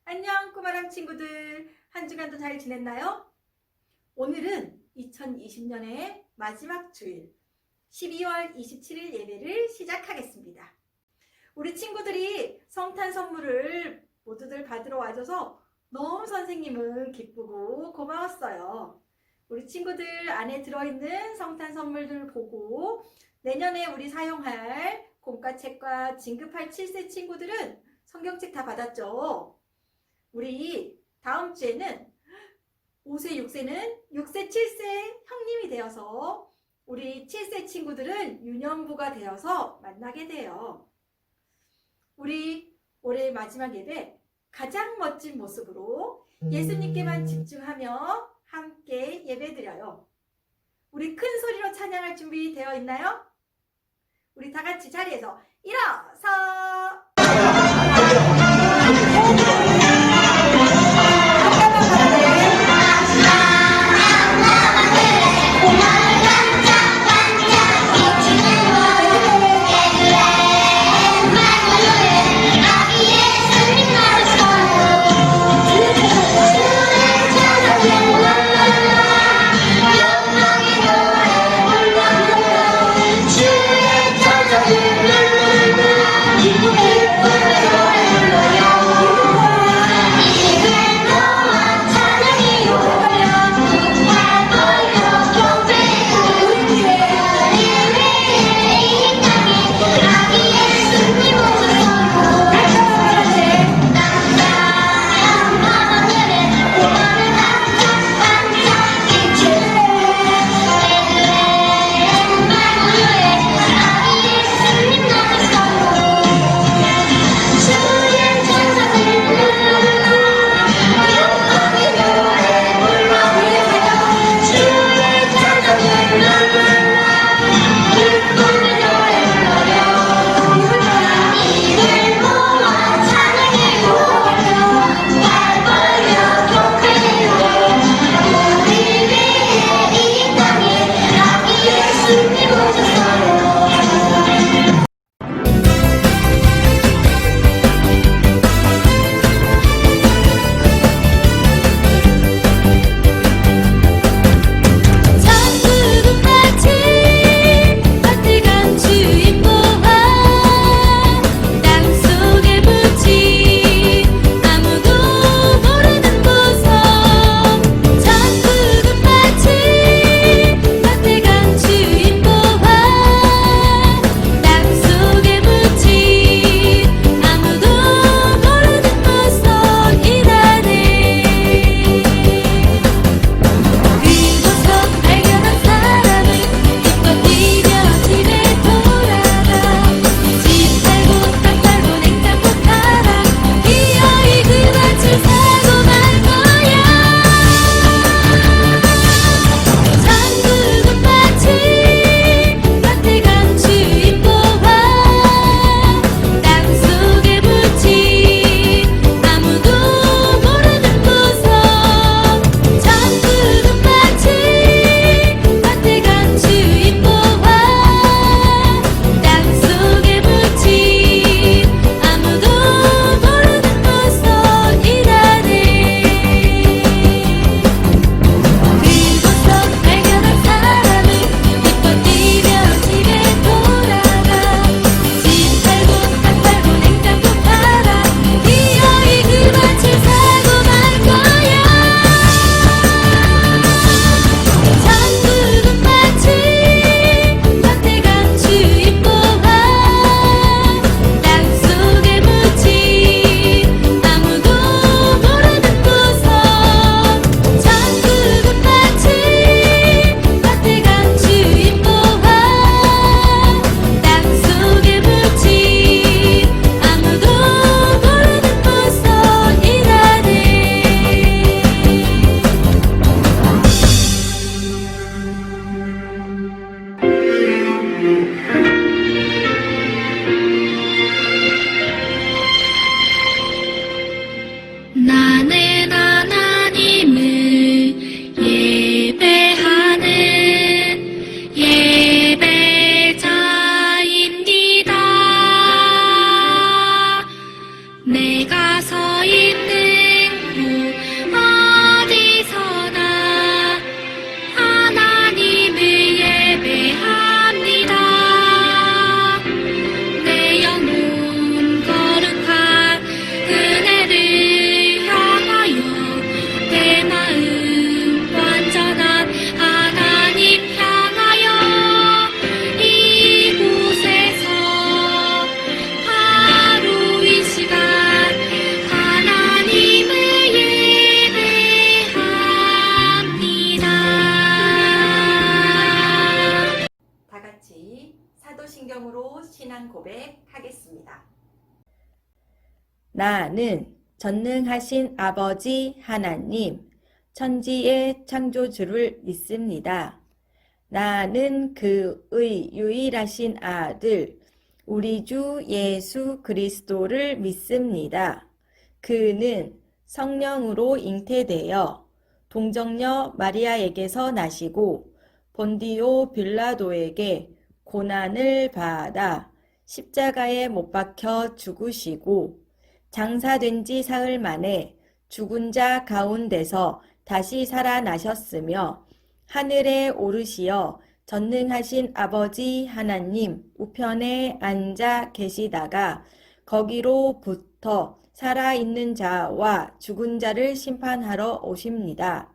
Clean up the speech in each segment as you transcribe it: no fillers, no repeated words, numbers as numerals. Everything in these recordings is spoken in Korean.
안녕 꼬마랑 친구들, 한 주간도 잘 지냈나요? 오늘은 2020년의 마지막 주일 12월 27일 예배를 시작하겠습니다. 우리 친구들이 성탄 선물을 모두들 받으러 와줘서 너무 선생님은 기쁘고 고마웠어요. 우리 친구들 안에 들어있는 성탄 선물들을 보고 내년에 우리 사용할 공과책과 진급할 7세 친구들은 성경책 다 받았죠? 우리 다음 주에는 5세, 6세는 6세, 7세 형님이 되어서 우리 7세 친구들은 유년부가 되어서 만나게 돼요. 우리 올해 마지막 예배 가장 멋진 모습으로 예수님께만 집중하며 함께 예배드려요. 우리 큰 소리로 찬양할 준비 되어 있나요? 우리 다 같이 자리에서 일어서 찬양 고백하겠습니다. 나는 전능하신 아버지 하나님, 천지의 창조주를 믿습니다. 나는 그의 유일하신 아들, 우리 주 예수 그리스도를 믿습니다. 그는 성령으로 잉태되어 동정녀 마리아에게서 나시고 본디오 빌라도에게 고난을 받아 십자가에 못 박혀 죽으시고 장사된 지 사흘 만에 죽은 자 가운데서 다시 살아나셨으며 하늘에 오르시어 전능하신 아버지 하나님 우편에 앉아 계시다가 거기로부터 살아있는 자와 죽은 자를 심판하러 오십니다.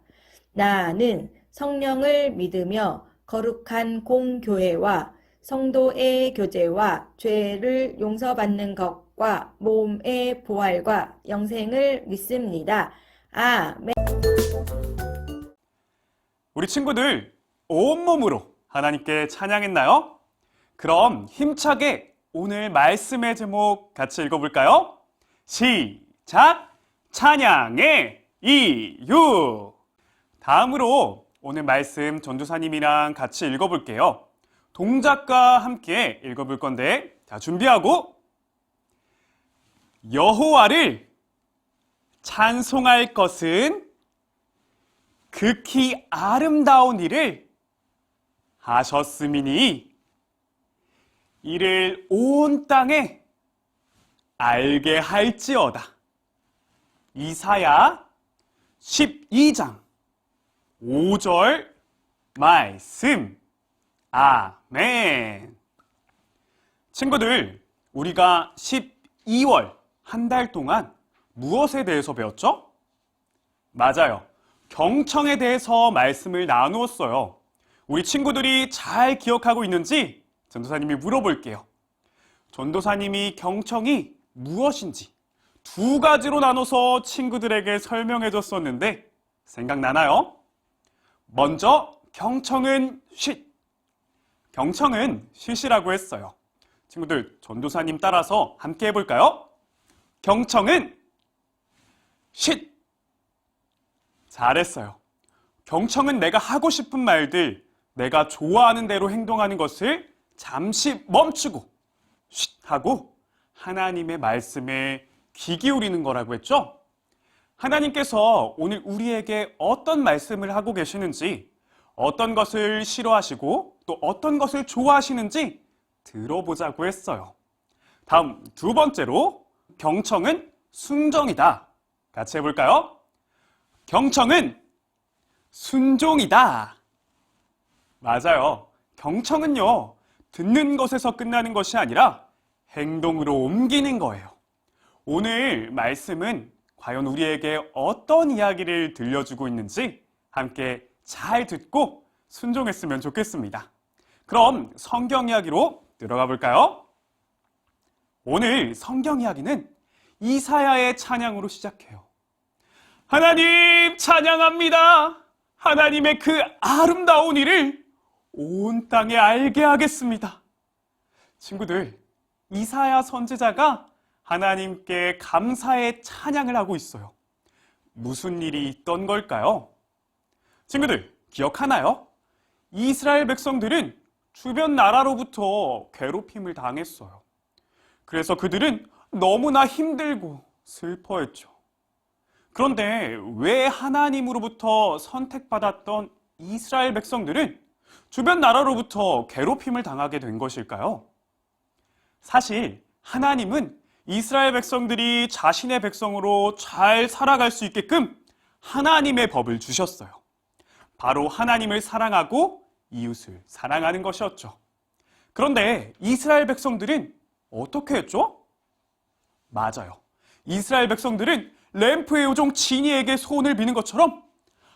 나는 성령을 믿으며 거룩한 공교회와 성도의 교제와 죄를 용서받는 것과 몸의 부활과 영생을 믿습니다. 아멘. 우리 친구들 온몸으로 하나님께 찬양했나요? 그럼 힘차게 오늘 말씀의 제목 같이 읽어볼까요? 시작! 찬양의 이유! 다음으로 오늘 말씀 전도사님이랑 같이 읽어볼게요. 동작과 함께 읽어볼 건데, 자, 준비하고 여호와를 찬송할 것은 극히 아름다운 일을 하셨음이니 이를 온 땅에 알게 할지어다. 이사야 12장 5절 말씀. 아멘. 친구들, 우리가 12월 한 달 동안 무엇에 대해서 배웠죠? 맞아요. 경청에 대해서 말씀을 나누었어요. 우리 친구들이 잘 기억하고 있는지 전도사님이 물어볼게요. 전도사님이 경청이 무엇인지 두 가지로 나눠서 친구들에게 설명해 줬었는데 생각나나요? 먼저 경청은 쉿. 경청은 쉿이라고 했어요. 친구들, 전도사님 따라서 함께 해볼까요? 경청은 쉿. 잘했어요. 경청은 내가 하고 싶은 말들, 내가 좋아하는 대로 행동하는 것을 잠시 멈추고 쉿 하고 하나님의 말씀에 귀 기울이는 거라고 했죠? 하나님께서 오늘 우리에게 어떤 말씀을 하고 계시는지, 어떤 것을 싫어하시고 또 어떤 것을 좋아하시는지 들어보자고 했어요. 다음 두 번째로 경청은 순종이다. 같이 해볼까요? 경청은 순종이다. 맞아요. 경청은요, 듣는 것에서 끝나는 것이 아니라 행동으로 옮기는 거예요. 오늘 말씀은 과연 우리에게 어떤 이야기를 들려주고 있는지 함께 잘 듣고 순종했으면 좋겠습니다. 그럼 성경 이야기로 들어가 볼까요? 오늘 성경 이야기는 이사야의 찬양으로 시작해요. 하나님 찬양합니다. 하나님의 그 아름다운 일을 온 땅에 알게 하겠습니다. 친구들, 이사야 선지자가 하나님께 감사의 찬양을 하고 있어요. 무슨 일이 있던 걸까요? 친구들, 기억하나요? 이스라엘 백성들은 주변 나라로부터 괴롭힘을 당했어요. 그래서 그들은 너무나 힘들고 슬퍼했죠. 그런데 왜 하나님으로부터 선택받았던 이스라엘 백성들은 주변 나라로부터 괴롭힘을 당하게 된 것일까요? 사실 하나님은 이스라엘 백성들이 자신의 백성으로 잘 살아갈 수 있게끔 하나님의 법을 주셨어요. 바로 하나님을 사랑하고 이웃을 사랑하는 것이었죠. 그런데 이스라엘 백성들은 어떻게 했죠? 맞아요. 이스라엘 백성들은 램프의 요종 지니에게 소원을 비는 것처럼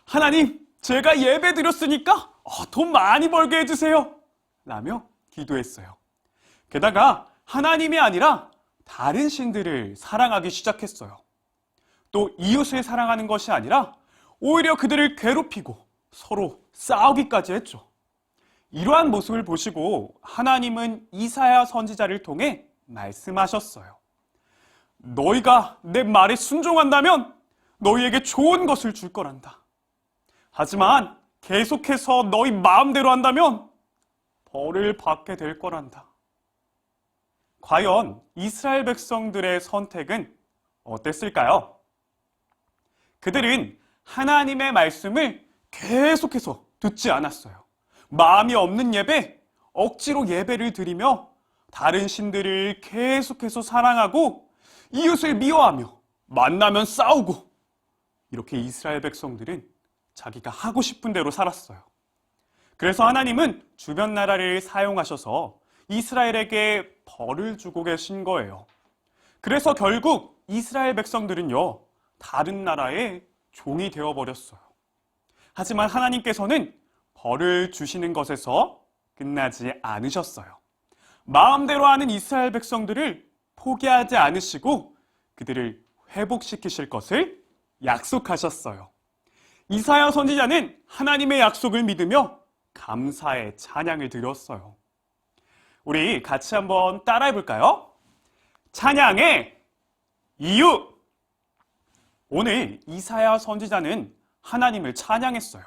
하나님, 제가 예배 드렸으니까 돈 많이 벌게 해주세요 라며 기도했어요. 게다가 하나님이 아니라 다른 신들을 사랑하기 시작했어요. 또 이웃을 사랑하는 것이 아니라 오히려 그들을 괴롭히고 서로 싸우기까지 했죠. 이러한 모습을 보시고 하나님은 이사야 선지자를 통해 말씀하셨어요. 너희가 내 말에 순종한다면 너희에게 좋은 것을 줄 거란다. 하지만 계속해서 너희 마음대로 한다면 벌을 받게 될 거란다. 과연 이스라엘 백성들의 선택은 어땠을까요? 그들은 하나님의 말씀을 계속해서 듣지 않았어요. 마음이 없는 예배, 억지로 예배를 드리며 다른 신들을 계속해서 사랑하고 이웃을 미워하며 만나면 싸우고, 이렇게 이스라엘 백성들은 자기가 하고 싶은 대로 살았어요. 그래서 하나님은 주변 나라를 사용하셔서 이스라엘에게 벌을 주고 계신 거예요. 그래서 결국 이스라엘 백성들은요, 다른 나라의 종이 되어버렸어요. 하지만 하나님께서는 벌을 주시는 것에서 끝나지 않으셨어요. 마음대로 하는 이스라엘 백성들을 포기하지 않으시고 그들을 회복시키실 것을 약속하셨어요. 이사야 선지자는 하나님의 약속을 믿으며 감사의 찬양을 드렸어요. 우리 같이 한번 따라해 볼까요? 찬양의 이유! 오늘 이사야 선지자는 하나님을 찬양했어요.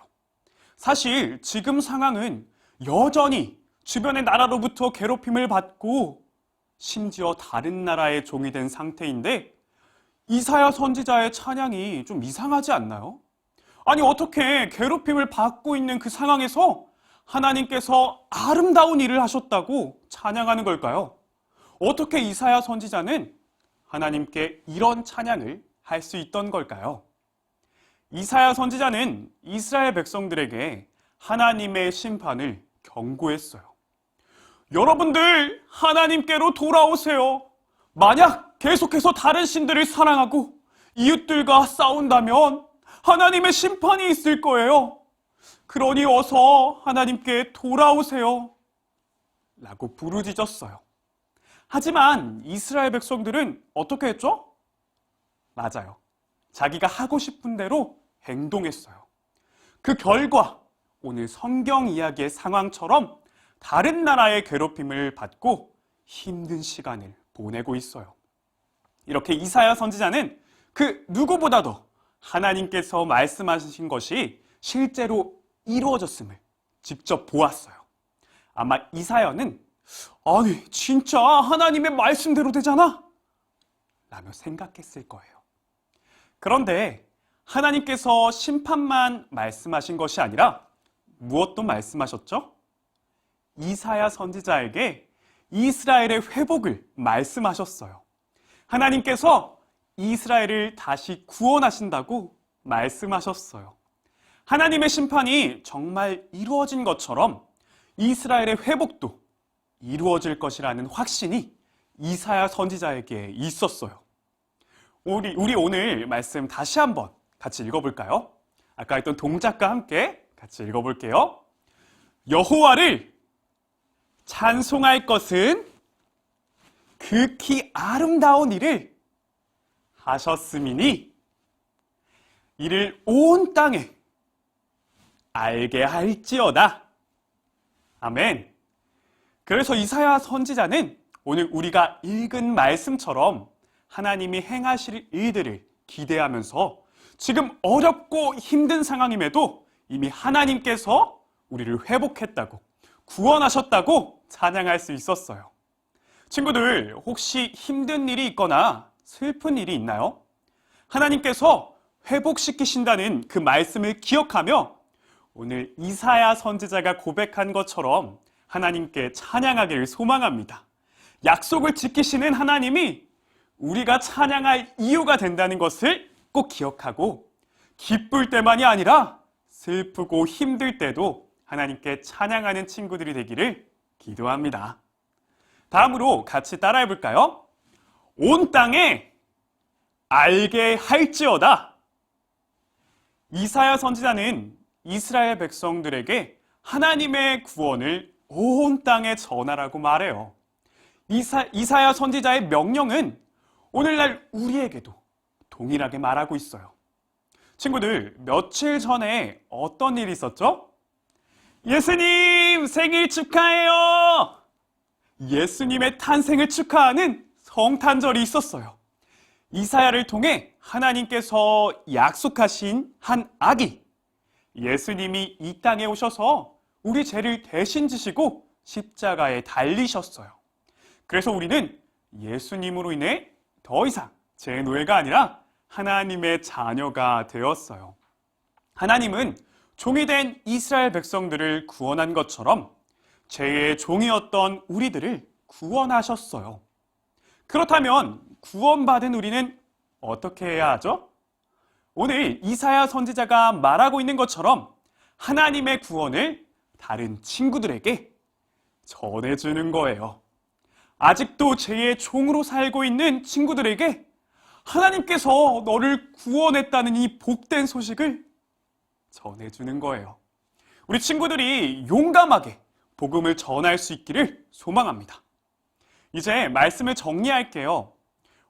사실 지금 상황은 여전히 주변의 나라로부터 괴롭힘을 받고 심지어 다른 나라의 종이 된 상태인데, 이사야 선지자의 찬양이 좀 이상하지 않나요? 아니, 어떻게 괴롭힘을 받고 있는 그 상황에서 하나님께서 아름다운 일을 하셨다고 찬양하는 걸까요? 어떻게 이사야 선지자는 하나님께 이런 찬양을 할 수 있던 걸까요? 이사야 선지자는 이스라엘 백성들에게 하나님의 심판을 경고했어요. 여러분들, 하나님께로 돌아오세요. 만약 계속해서 다른 신들을 사랑하고 이웃들과 싸운다면 하나님의 심판이 있을 거예요. 그러니 어서 하나님께 돌아오세요. 라고 부르짖었어요. 하지만 이스라엘 백성들은 어떻게 했죠? 맞아요. 자기가 하고 싶은 대로 행동했어요. 그 결과 오늘 성경 이야기의 상황처럼 다른 나라의 괴롭힘을 받고 힘든 시간을 보내고 있어요. 이렇게 이사야 선지자는 그 누구보다도 하나님께서 말씀하신 것이 실제로 이루어졌음을 직접 보았어요. 아마 이사야는 아니, 진짜 하나님의 말씀대로 되잖아? 라며 생각했을 거예요. 그런데 하나님께서 심판만 말씀하신 것이 아니라 무엇도 말씀하셨죠? 이사야 선지자에게 이스라엘의 회복을 말씀하셨어요. 하나님께서 이스라엘을 다시 구원하신다고 말씀하셨어요. 하나님의 심판이 정말 이루어진 것처럼 이스라엘의 회복도 이루어질 것이라는 확신이 이사야 선지자에게 있었어요. 우리 오늘 말씀 다시 한번 같이 읽어볼까요? 아까 했던 동작과 함께 같이 읽어볼게요. 여호와를 찬송할 것은 극히 아름다운 일을 하셨음이니 이를 온 땅에 알게 할지어다. 아멘. 그래서 이사야 선지자는 오늘 우리가 읽은 말씀처럼 하나님이 행하실 일들을 기대하면서 지금 어렵고 힘든 상황임에도 이미 하나님께서 우리를 회복했다고, 구원하셨다고 찬양할 수 있었어요. 친구들, 혹시 힘든 일이 있거나 슬픈 일이 있나요? 하나님께서 회복시키신다는 그 말씀을 기억하며 오늘 이사야 선지자가 고백한 것처럼 하나님께 찬양하기를 소망합니다. 약속을 지키시는 하나님이 우리가 찬양할 이유가 된다는 것을 꼭 기억하고 기쁠 때만이 아니라 슬프고 힘들 때도 하나님께 찬양하는 친구들이 되기를 기도합니다. 다음으로 같이 따라해 볼까요? 온 땅에 알게 할지어다. 이사야 선지자는 이스라엘 백성들에게 하나님의 구원을 온 땅에 전하라고 말해요. 이사야 선지자의 명령은 오늘날 우리에게도 동일하게 말하고 있어요. 친구들, 며칠 전에 어떤 일이 있었죠? 예수님 생일 축하해요! 예수님의 탄생을 축하하는 성탄절이 있었어요. 이사야를 통해 하나님께서 약속하신 한 아기, 예수님이 이 땅에 오셔서 우리 죄를 대신 지시고 십자가에 달리셨어요. 그래서 우리는 예수님으로 인해 더 이상 죄의 노예가 아니라 하나님의 자녀가 되었어요. 하나님은 종이 된 이스라엘 백성들을 구원한 것처럼 죄의 종이었던 우리들을 구원하셨어요. 그렇다면 구원받은 우리는 어떻게 해야 하죠? 오늘 이사야 선지자가 말하고 있는 것처럼 하나님의 구원을 다른 친구들에게 전해주는 거예요. 아직도 죄의 종으로 살고 있는 친구들에게 하나님께서 너를 구원했다는 이 복된 소식을 전해주는 거예요. 우리 친구들이 용감하게 복음을 전할 수 있기를 소망합니다. 이제 말씀을 정리할게요.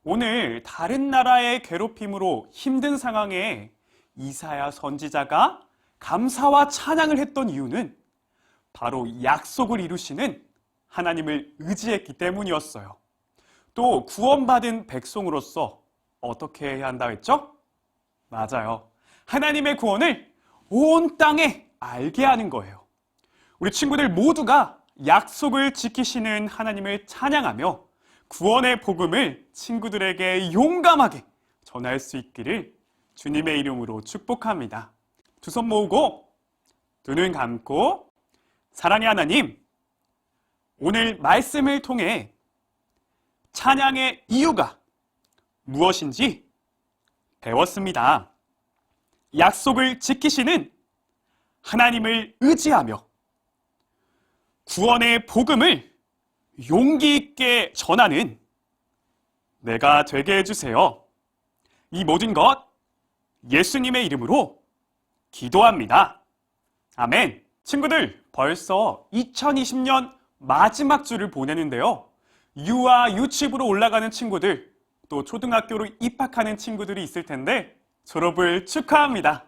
오늘 다른 나라의 괴롭힘으로 힘든 상황에 이사야 선지자가 감사와 찬양을 했던 이유는 바로 약속을 이루시는 하나님을 의지했기 때문이었어요. 또 구원받은 백성으로서 어떻게 해야 한다고 했죠? 맞아요. 하나님의 구원을 온 땅에 알게 하는 거예요. 우리 친구들 모두가 약속을 지키시는 하나님을 찬양하며 구원의 복음을 친구들에게 용감하게 전할 수 있기를 주님의 이름으로 축복합니다. 두 손 모으고 두 눈 감고 사랑의 하나님, 오늘 말씀을 통해 찬양의 이유가 무엇인지 배웠습니다. 약속을 지키시는 하나님을 의지하며 구원의 복음을 용기 있게 전하는 내가 되게 해주세요. 이 모든 것 예수님의 이름으로 기도합니다. 아멘. 친구들, 벌써 2020년 마지막 주를 보내는데요. 유아 유치부로 올라가는 친구들, 또 초등학교로 입학하는 친구들이 있을 텐데 졸업을 축하합니다.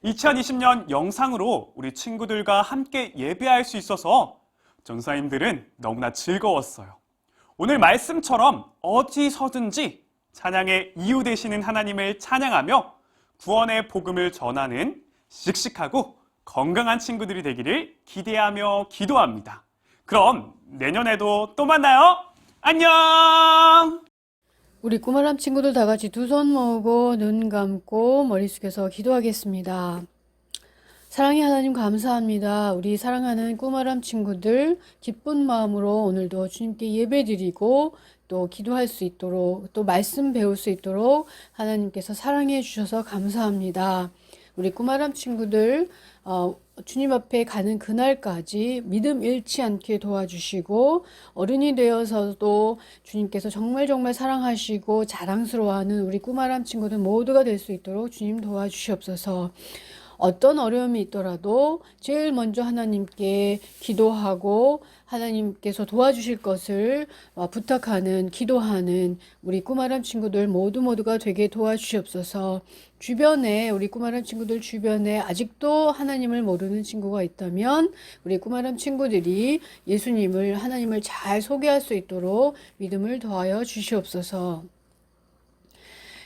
2020년 영상으로 우리 친구들과 함께 예배할 수 있어서 전사님들은 너무나 즐거웠어요. 오늘 말씀처럼 어디서든지 찬양의 이유 되시는 하나님을 찬양하며 구원의 복음을 전하는 씩씩하고 건강한 친구들이 되기를 기대하며 기도합니다. 그럼 내년에도 또 만나요. 안녕! 우리 꼬마람 친구들 다 같이 두 손 모으고 눈 감고 머리 숙여서 기도하겠습니다. 사랑의 하나님 감사합니다. 우리 사랑하는 꼬마람 친구들 기쁜 마음으로 오늘도 주님께 예배드리고 또 기도할 수 있도록 또 말씀 배울 수 있도록 하나님께서 사랑해 주셔서 감사합니다. 우리 꼬마람 친구들 주님 앞에 가는 그날까지 믿음 잃지 않게 도와주시고 어른이 되어서도 주님께서 정말 사랑하시고 자랑스러워하는 우리 꼬마람 친구들 모두가 될 수 있도록 주님 도와주시옵소서. 어떤 어려움이 있더라도 제일 먼저 하나님께 기도하고 하나님께서 도와주실 것을 부탁하는 기도하는 우리 꼬마람 친구들 모두가 되게 도와주시옵소서. 주변에 우리 꼬마람 친구들 주변에 아직도 하나님을 모르는 친구가 있다면 우리 꼬마람 친구들이 예수님을 하나님을 잘 소개할 수 있도록 믿음을 더하여 주시옵소서.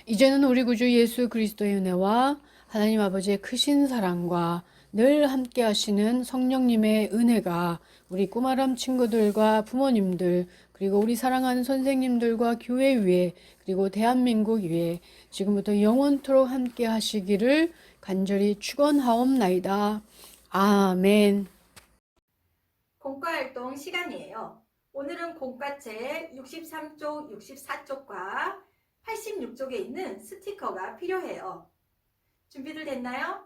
이제는 우리 구주 예수 그리스도의 은혜와 하나님 아버지의 크신 사랑과 늘 함께 하시는 성령님의 은혜가 우리 꼬마람 친구들과 부모님들 그리고 우리 사랑하는 선생님들과 교회 위에 그리고 대한민국 위에 지금부터 영원토록 함께 하시기를 간절히 축원하옵나이다. 아멘. 공과활동 시간이에요. 오늘은 공과책 63쪽, 64쪽과 86쪽에 있는 스티커가 필요해요. 준비들 됐나요?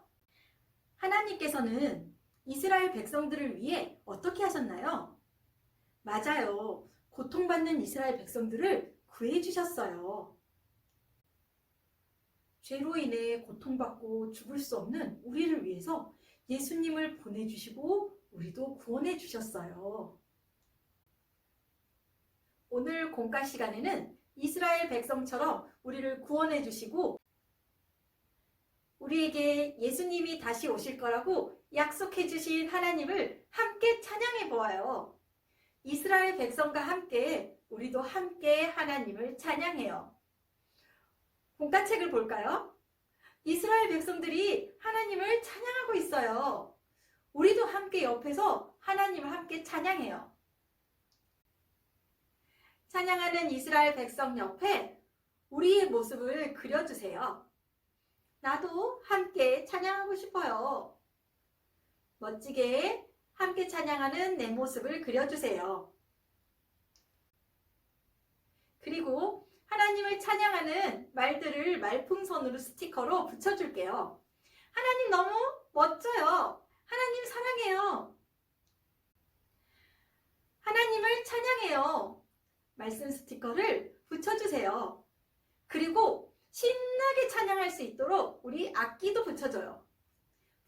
하나님께서는 이스라엘 백성들을 위해 어떻게 하셨나요? 맞아요. 고통받는 이스라엘 백성들을 구해주셨어요. 죄로 인해 고통받고 죽을 수 없는 우리를 위해서 예수님을 보내주시고 우리도 구원해 주셨어요. 오늘 공과 시간에는 이스라엘 백성처럼 우리를 구원해 주시고 우리에게 예수님이 다시 오실 거라고 약속해 주신 하나님을 함께 찬양해 보아요. 이스라엘 백성과 함께 우리도 함께 하나님을 찬양해요. 공과책을 볼까요? 이스라엘 백성들이 하나님을 찬양하고 있어요. 우리도 함께 옆에서 하나님을 함께 찬양해요. 찬양하는 이스라엘 백성 옆에 우리의 모습을 그려주세요. 나도 함께 찬양하고 싶어요. 멋지게 함께 찬양하는 내 모습을 그려주세요. 그리고 하나님을 찬양하는 말들을 말풍선으로 스티커로 붙여줄게요. 하나님 너무 멋져요. 하나님 사랑해요. 하나님을 찬양해요. 말씀 스티커를 붙여주세요. 그리고 신나게 찬양할 수 있도록 우리 악기도 붙여줘요.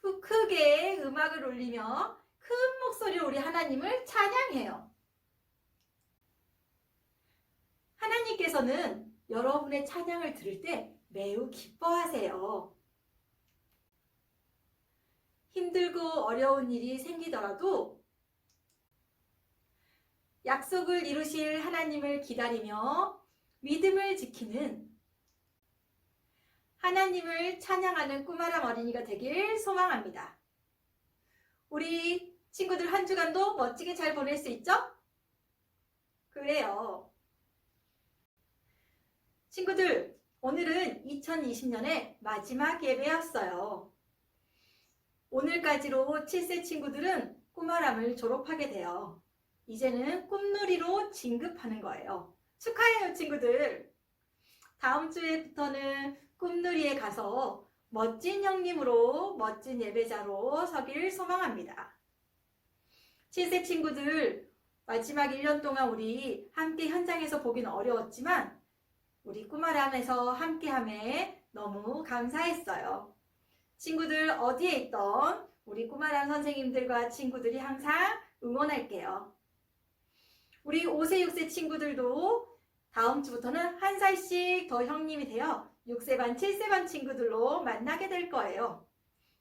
크게 음악을 울리며 큰 목소리로 우리 하나님을 찬양해요. 하나님께서는 여러분의 찬양을 들을 때 매우 기뻐하세요. 힘들고 어려운 일이 생기더라도 약속을 이루실 하나님을 기다리며 믿음을 지키는 하나님을 찬양하는 꿈아람 어린이가 되길 소망합니다. 우리 친구들 한 주간도 멋지게 잘 보낼 수 있죠? 그래요. 친구들, 오늘은 2020년의 마지막 예배였어요. 오늘까지로 7세 친구들은 꿈아람을 졸업하게 돼요. 이제는 꿈누리로 진급하는 거예요. 축하해요, 친구들. 다음 주에부터는 꿈누리에 가서 멋진 형님으로 멋진 예배자로 서길 소망합니다. 7세 친구들, 마지막 1년 동안 우리 함께 현장에서 보기는 어려웠지만 우리 꿈아람에서 함께함에 너무 감사했어요. 친구들 어디에 있던 우리 꿈아람 선생님들과 친구들이 항상 응원할게요. 우리 5세, 6세 친구들도 다음 주부터는 한 살씩 더 형님이 되어 6세 반, 7세 반 친구들로 만나게 될 거예요.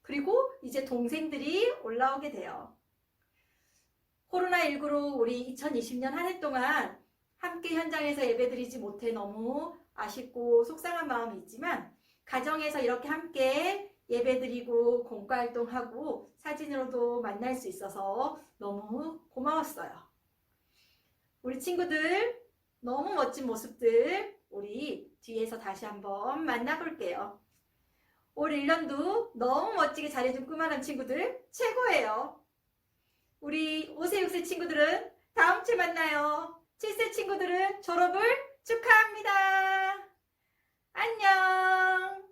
그리고 이제 동생들이 올라오게 돼요. 코로나19로 우리 2020년 한 해 동안 함께 현장에서 예배드리지 못해 너무 아쉽고 속상한 마음이 있지만 가정에서 이렇게 함께 예배드리고 공과활동하고 사진으로도 만날 수 있어서 너무 고마웠어요. 우리 친구들 너무 멋진 모습들 우리 뒤에서 다시 한번 만나볼게요. 올 1년도 너무 멋지게 잘해준 꿈아람 친구들 최고예요. 우리 5세, 6세 친구들은 다음 주에 만나요. 7세 친구들은 졸업을 축하합니다. 안녕.